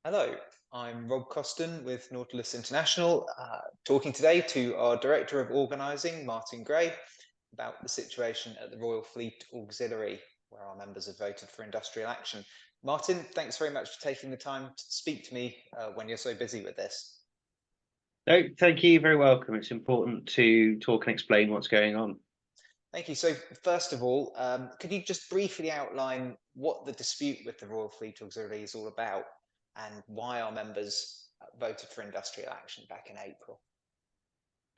Hello, I'm Rob Coston with Nautilus International, talking today to our Director of Organising, Martyn Gray, about the situation at the Royal Fleet Auxiliary, where our members have voted for industrial action. Martyn, thanks very much for taking the time to speak to me when you're so busy with this. No, thank you. Very welcome. It's important to talk and explain what's going on. Thank you. So first of all, could you just briefly outline what the dispute with the Royal Fleet Auxiliary is all about and why our members voted for industrial action back in April?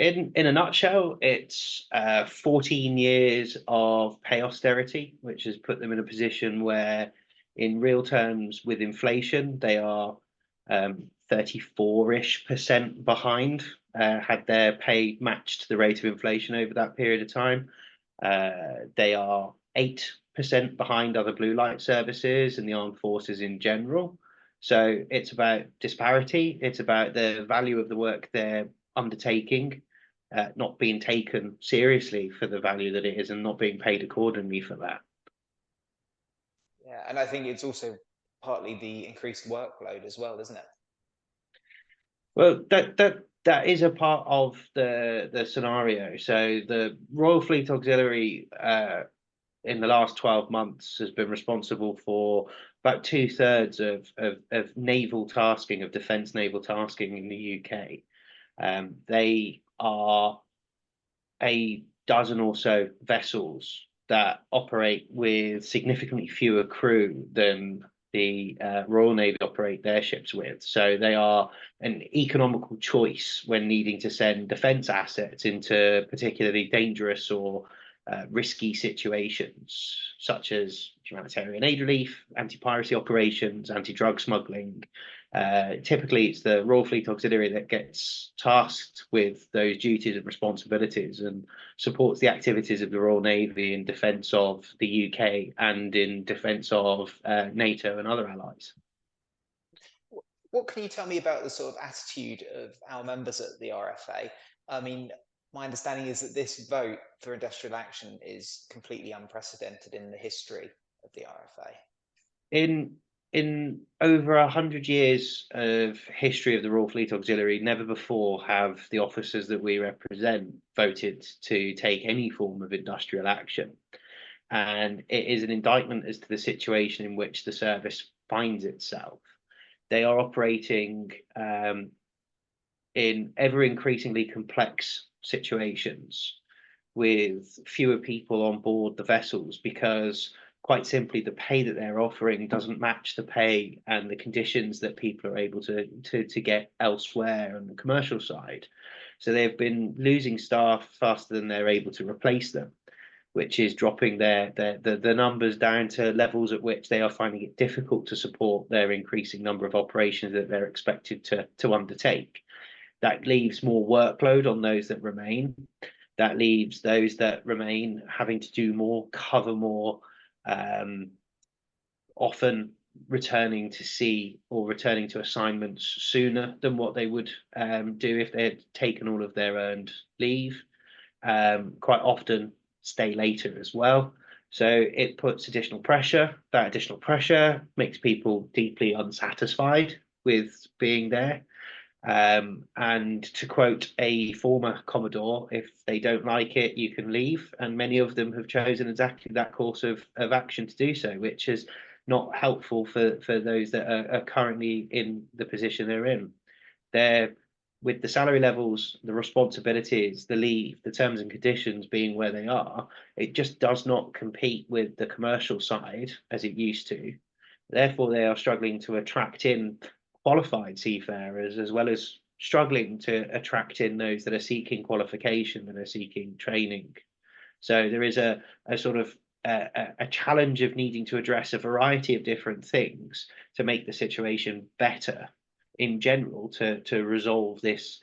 In a nutshell, it's 14 years of pay austerity, which has put them in a position where, in real terms, with inflation, they are 34-ish% behind. Had their pay matched the rate of inflation over that period of time, they are 8% behind other blue light services and the armed forces in general. So it's about disparity. It's about the value of the work they're undertaking not being taken seriously for the value that it is and not being paid accordingly for that. Yeah, and I think it's also partly the increased workload as well, isn't it? Well, that is a part of the scenario. So the Royal Fleet Auxiliary in the last 12 months has been responsible for about 2/3 of naval tasking, of defence naval tasking in the UK. They are a dozen or so vessels that operate with significantly fewer crew than the Royal Navy operate their ships with. So they are an economical choice when needing to send defence assets into particularly dangerous or risky situations, such as humanitarian aid relief, anti-piracy operations, anti-drug smuggling. Typically, it's the Royal Fleet Auxiliary that gets tasked with those duties and responsibilities and supports the activities of the Royal Navy in defence of the UK and in defence of NATO and other allies. What can you tell me about the sort of attitude of our members at the RFA? I mean, my understanding is that this vote for industrial action is completely unprecedented in the history of the RFA. In over 100 years of history of the Royal Fleet Auxiliary, never before have the officers that we represent voted to take any form of industrial action. And it is an indictment as to the situation in which the service finds itself. They are operating in ever increasingly complex situations with fewer people on board the vessels because, quite simply, the pay that they're offering doesn't match the pay and the conditions that people are able to get elsewhere on the commercial side. So they've been losing staff faster than they're able to replace them, which is dropping the numbers down to levels at which they are finding it difficult to support their increasing number of operations that they're expected to undertake. That leaves more workload on those that remain. That leaves those that remain having to do more, cover more, often returning to sea or returning to assignments sooner than what they would do if they had taken all of their earned leave. Quite often stay later as well. So it puts additional pressure. That additional pressure makes people deeply unsatisfied with being there. And to quote a former Commodore, if they don't like it, you can leave. And many of them have chosen exactly that course of action to do so, which is not helpful for those that are currently in the position they're in. They're, with the salary levels, the responsibilities, the leave, the terms and conditions being where they are, it just does not compete with the commercial side as it used to. Therefore, they are struggling to attract in qualified seafarers, as well as struggling to attract in those that are seeking qualification, that are seeking training. So there is a sort of a challenge of needing to address a variety of different things to make the situation better in general, to resolve this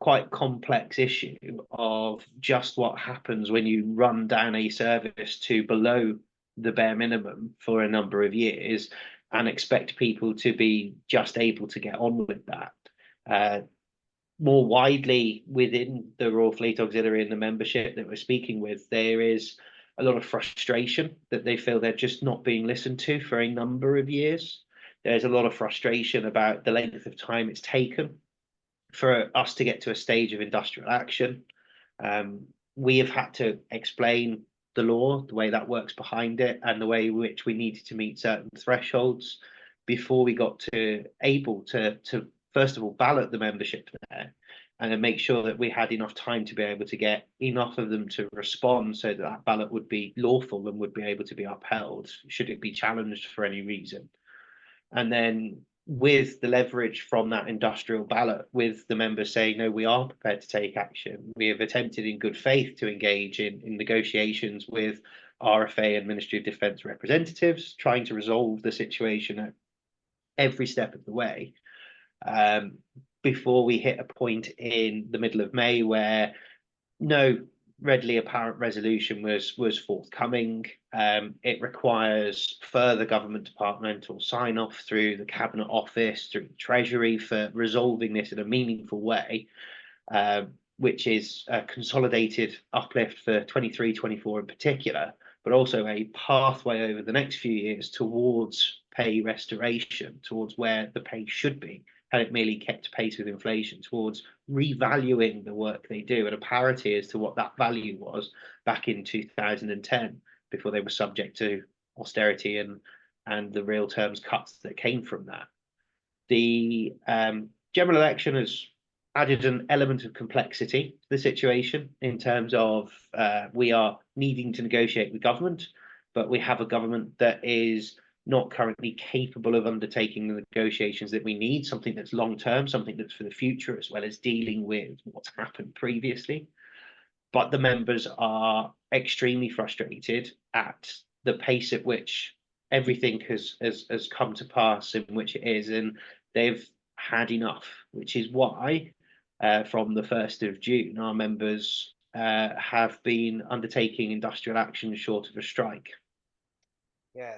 quite complex issue of just what happens when you run down a service to below the bare minimum for a number of years and expect people to be just able to get on with that. More widely within the Royal Fleet Auxiliary and the membership that we're speaking with, there is a lot of frustration that they feel they're just not being listened to for a number of years. there's a lot of frustration about the length of time it's taken for us to get to a stage of industrial action. We have had to explain the law, the way that works behind it, and the way in which we needed to meet certain thresholds before we got to able to first of all ballot the membership there, and then make sure that we had enough time to be able to get enough of them to respond so that that ballot would be lawful and would be able to be upheld should it be challenged for any reason. And then with the leverage from that industrial ballot, with the members saying, no, we are prepared to take action, we have attempted in good faith to engage in negotiations with RFA and Ministry of Defence representatives, trying to resolve the situation at every step of the way, before we hit a point in the middle of May where no readily apparent resolution was forthcoming. It requires further government departmental sign-off through the Cabinet Office, through the Treasury, for resolving this in a meaningful way, which is a consolidated uplift for 23-24 in particular, but also a pathway over the next few years towards pay restoration, towards where the pay should be, had it merely kept pace with inflation, towards revaluing the work they do at a parity as to what that value was back in 2010, before they were subject to austerity and the real terms cuts that came from that. The general election has added an element of complexity to the situation in terms of we are needing to negotiate with government, but we have a government that is not currently capable of undertaking the negotiations that we need, something that's long-term, something that's for the future, as well as dealing with what's happened previously. But the members are extremely frustrated at the pace at which everything has come to pass in which it is, and they've had enough, which is why from the 1st of June, our members have been undertaking industrial action short of a strike. Yeah,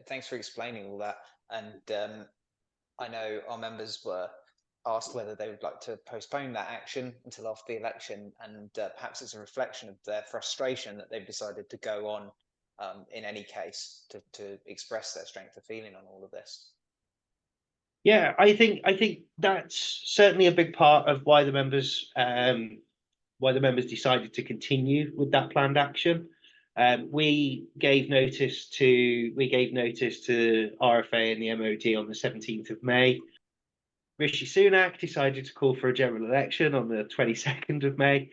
thanks for explaining all that. And I know our members were asked whether they would like to postpone that action until after the election, and perhaps it's a reflection of their frustration that they've decided to go on in any case to express their strength of feeling on all of this. Yeah, I think that's certainly a big part of why the members decided to continue with that planned action. We gave notice to RFA and the MOD on the 17th of May. Rishi Sunak decided to call for a general election on the 22nd of May,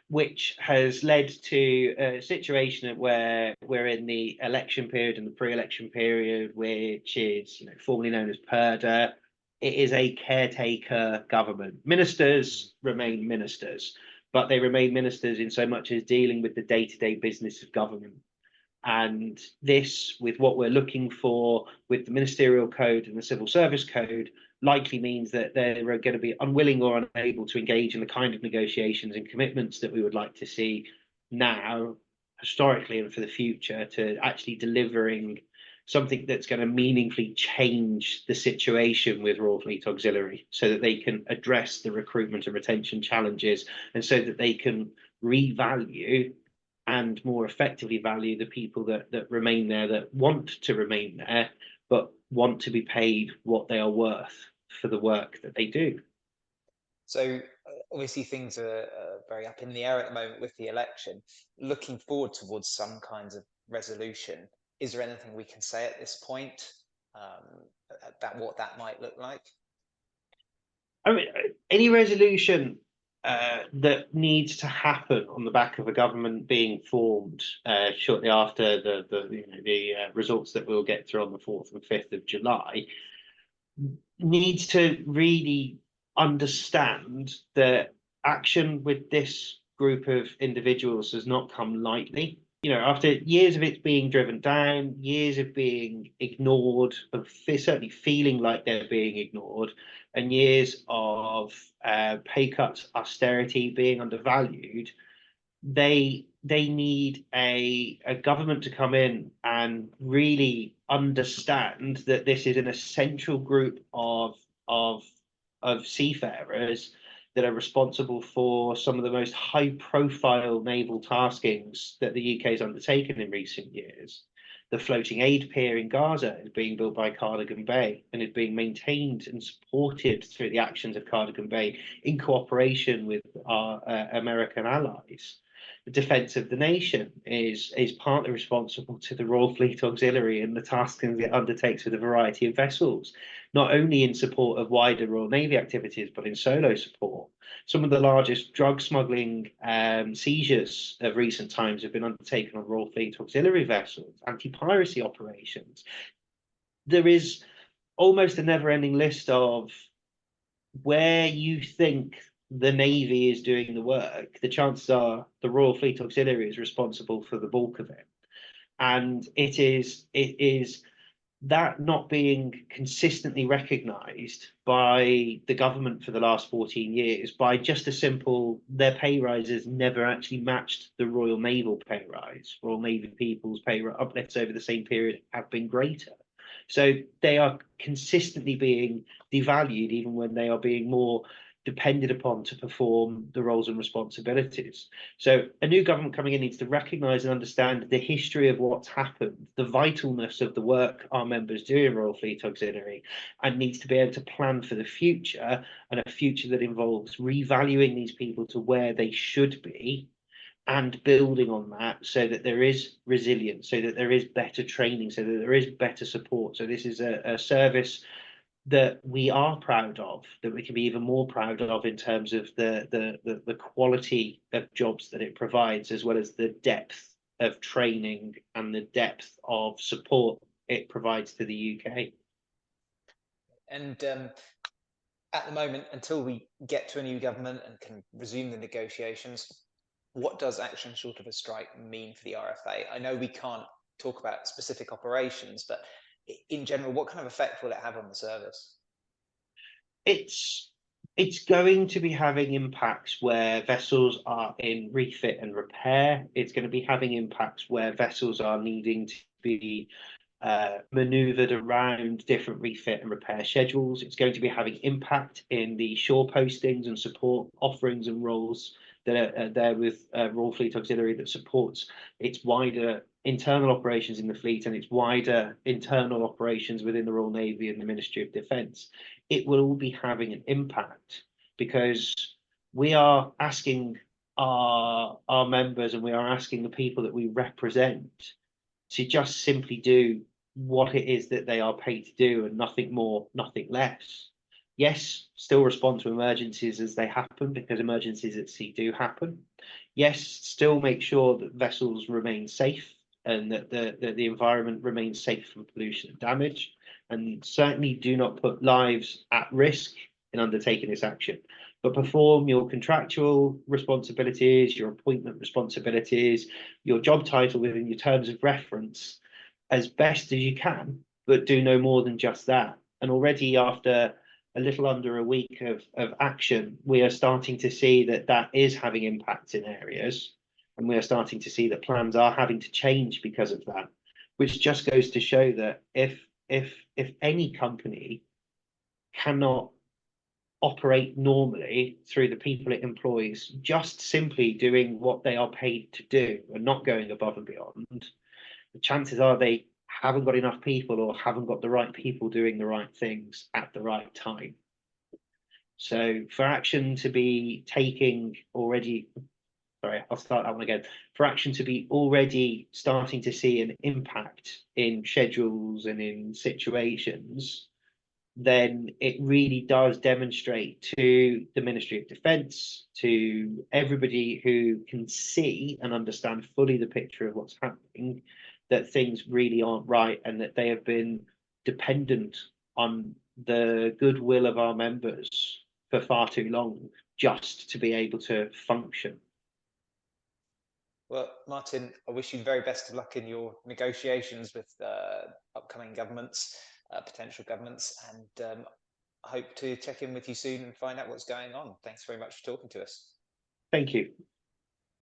which has led to a situation where we're in the election period and the pre-election period, which is formerly known as PERDA. It is a caretaker government. Ministers remain ministers, but they remain ministers in so much as dealing with the day-to-day business of government. And this, with what we're looking for with the ministerial code and the civil service code, likely means that they're going to be unwilling or unable to engage in the kind of negotiations and commitments that we would like to see now, historically, and for the future, to actually delivering something that's going to meaningfully change the situation with Royal Fleet Auxiliary, so that they can address the recruitment and retention challenges, and so that they can revalue and more effectively value the people that remain there, that want to remain there, but want to be paid what they are worth for the work that they do. So obviously things are very up in the air at the moment with the election. Looking forward towards some kinds of resolution, is there anything we can say at this point about what that might look like? I mean, any resolution that needs to happen on the back of a government being formed shortly after the results that we'll get through on the 4th and 5th of July needs to really understand that action with this group of individuals has not come lightly. After years of it being driven down, years of being ignored, of certainly feeling like they're being ignored, and years of pay cuts, austerity, being undervalued, they need a government to come in and really understand that this is an essential group of seafarers that are responsible for some of the most high-profile naval taskings that the UK has undertaken in recent years. The floating aid pier in Gaza is being built by Cardigan Bay and is being maintained and supported through the actions of Cardigan Bay in cooperation with our American allies. The defence of the nation is partly responsible to the Royal Fleet Auxiliary and the tasks it undertakes with a variety of vessels, not only in support of wider Royal Navy activities, but in solo support. Some of the largest drug smuggling seizures of recent times have been undertaken on Royal Fleet Auxiliary vessels, anti-piracy operations. There is almost a never-ending list of where you think the Navy is doing the work. The chances are the Royal Fleet Auxiliary is responsible for the bulk of it. And it is that not being consistently recognised by the government for the last 14 years by just a simple, their pay rises never actually matched the Royal Naval pay rise. Royal Navy people's pay uplifts over the same period have been greater. So they are consistently being devalued even when they are being more depended upon to perform the roles and responsibilities. So a new government coming in needs to recognise and understand the history of what's happened, the vitalness of the work our members do in Royal Fleet Auxiliary, and needs to be able to plan for the future, and a future that involves revaluing these people to where they should be and building on that so that there is resilience, so that there is better training, so that there is better support. So this is a service that we are proud of, that we can be even more proud of in terms of the quality of jobs that it provides, as well as the depth of training and the depth of support it provides to the UK. And at the moment, until we get to a new government and can resume the negotiations, what does action short of a strike mean for the RFA? I know we can't talk about specific operations, but in general, what kind of effect will it have on the service? It's going to be having impacts where vessels are in refit and repair. It's going to be having impacts where vessels are needing to be maneuvered around different refit and repair schedules. It's going to be having impact in the shore postings and support offerings and roles that are there with Royal Fleet Auxiliary that supports its wider internal operations in the fleet and its wider internal operations within the Royal Navy and the Ministry of Defence. It will all be having an impact because we are asking our members and we are asking the people that we represent to just simply do what it is that they are paid to do and nothing more, nothing less. Yes, still respond to emergencies as they happen, because emergencies at sea do happen. Yes, still make sure that vessels remain safe and that the environment remains safe from pollution and damage, and certainly do not put lives at risk in undertaking this action. But perform your contractual responsibilities, your appointment responsibilities, your job title within your terms of reference as best as you can, but do no more than just that. And already after a little under a week of action, we are starting to see that that is having impacts in areas, and we are starting to see that plans are having to change because of that, which just goes to show that if any company cannot operate normally through the people it employs, just simply doing what they are paid to do and not going above and beyond, the chances are they haven't got enough people or haven't got the right people doing the right things at the right time. So for action to be taking already, sorry, I'll start that one again. For action to be already starting to see an impact in schedules and in situations, then it really does demonstrate to the Ministry of Defence, to everybody who can see and understand fully the picture of what's happening, that things really aren't right and that they have been dependent on the goodwill of our members for far too long just to be able to function. Well, Martyn, I wish you the very best of luck in your negotiations with upcoming governments, potential governments, and hope to check in with you soon and find out what's going on. Thanks very much for talking to us. Thank you.